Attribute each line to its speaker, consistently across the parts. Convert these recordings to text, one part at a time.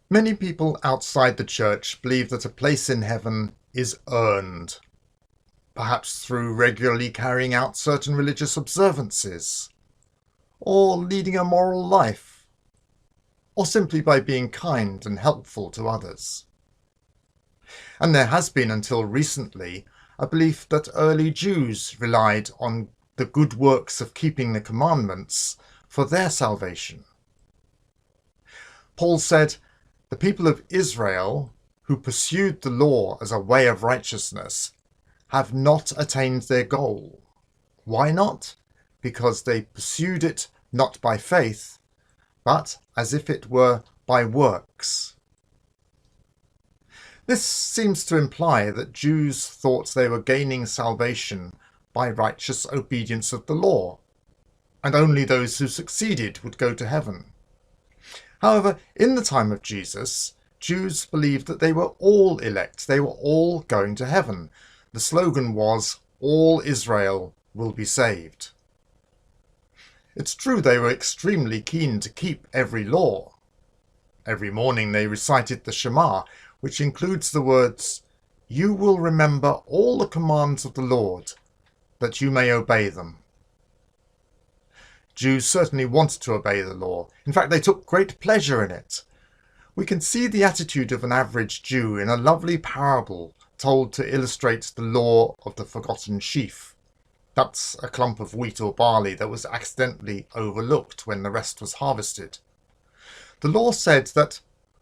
Speaker 1: Many people outside the church believe that a place in heaven is earned, perhaps through regularly carrying out certain religious observances, or leading a moral life, or simply by being kind and helpful to others. And there has been until recently a belief that early Jews relied on the good works of keeping the commandments for their salvation. Paul said, "The people of Israel, who pursued the law as a way of righteousness, have not attained their goal." Why not? Because they pursued it not by faith, but as if it were by works. This seems to imply that Jews thought they were gaining salvation by righteous obedience of the law, and only those who succeeded would go to heaven. However, in the time of Jesus, Jews believed that they were all elect, they were all going to heaven. The slogan was, "All Israel will be saved." It's true they were extremely keen to keep every law. Every morning they recited the Shema, which includes the words, "You will remember all the commands of the Lord, that you may obey them." Jews certainly wanted to obey the law. In fact, they took great pleasure in it. We can see the attitude of an average Jew in a lovely parable told to illustrate the law of the forgotten sheaf. That's a clump of wheat or barley that was accidentally overlooked when the rest was harvested. The law said that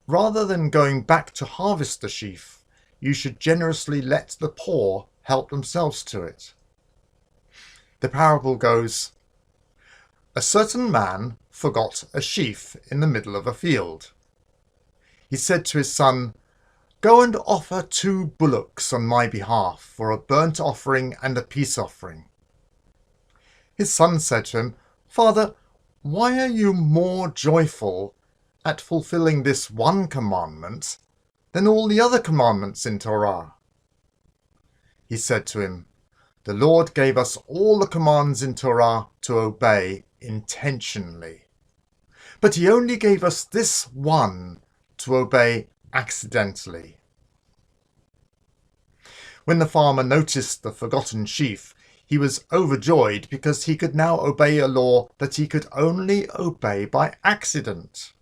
Speaker 1: rather than going back to harvest the sheaf, you should generously let the poor help themselves to it. The parable goes, "A certain man forgot a sheaf in the middle of a field. He said to his son, 'Go and offer 2 bullocks on my behalf for a burnt offering and a peace offering.' His son said to him, 'Father, why are you more joyful at fulfilling this one commandment than all the other commandments in Torah?' He said to him, 'The Lord gave us all the commands in Torah to obey intentionally. But he only gave us this one to obey accidentally.' When the farmer noticed the forgotten sheaf, he was overjoyed because he could now obey a law that he could only obey by accident.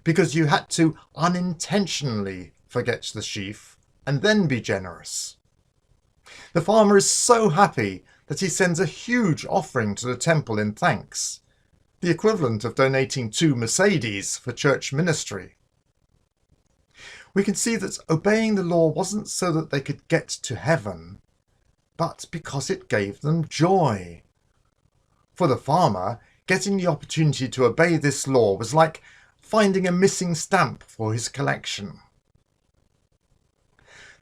Speaker 1: Because you had to unintentionally forget the sheaf and then be generous. The farmer is so happy that he sends a huge offering to the temple in thanks, the equivalent of donating 2 Mercedes for church ministry. We can see that obeying the law wasn't so that they could get to heaven, but because it gave them joy. For the farmer, getting the opportunity to obey this law was like finding a missing stamp for his collection.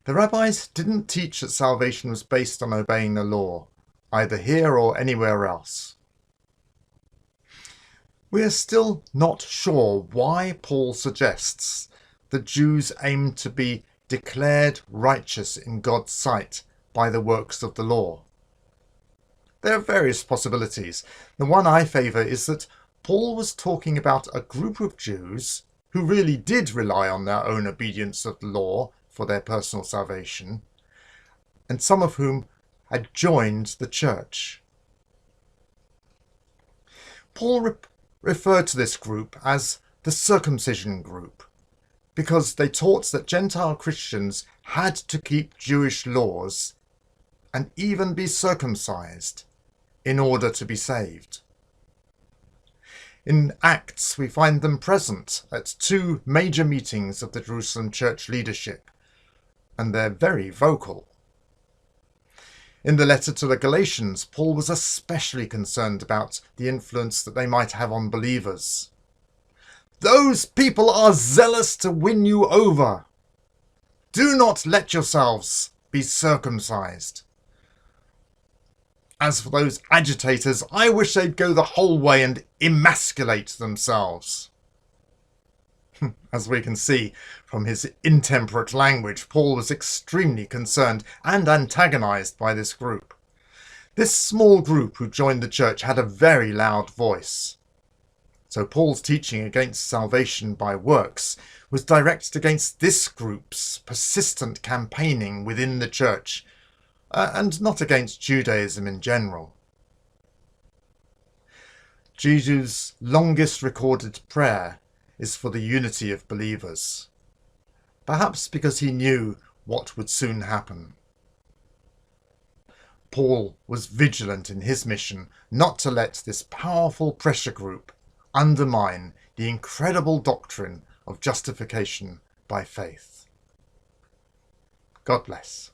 Speaker 1: The rabbis didn't teach that salvation was based on obeying the law, either here or anywhere else. We are still not sure why Paul suggests that Jews aim to be declared righteous in God's sight by the works of the law. There are various possibilities. The one I favour is that Paul was talking about a group of Jews who really did rely on their own obedience of the law for their personal salvation, and some of whom had joined the church. Paul referred to this group as the circumcision group, because they taught that Gentile Christians had to keep Jewish laws and even be circumcised in order to be saved. In Acts, we find them present at 2 major meetings of the Jerusalem church leadership, and they're very vocal. In the letter to the Galatians, Paul was especially concerned about the influence that they might have on believers. "Those people are zealous to win you over. Do not let yourselves be circumcised. As for those agitators, I wish they'd go the whole way and emasculate themselves." As we can see from his intemperate language, Paul was extremely concerned and antagonized by this group. This small group who joined the church had a very loud voice. So Paul's teaching against salvation by works was directed against this group's persistent campaigning within the church, and not against Judaism in general. Jesus' longest recorded prayer is for the unity of believers, perhaps because he knew what would soon happen. Paul was vigilant in his mission not to let this powerful pressure group undermine the incredible doctrine of justification by faith. God bless.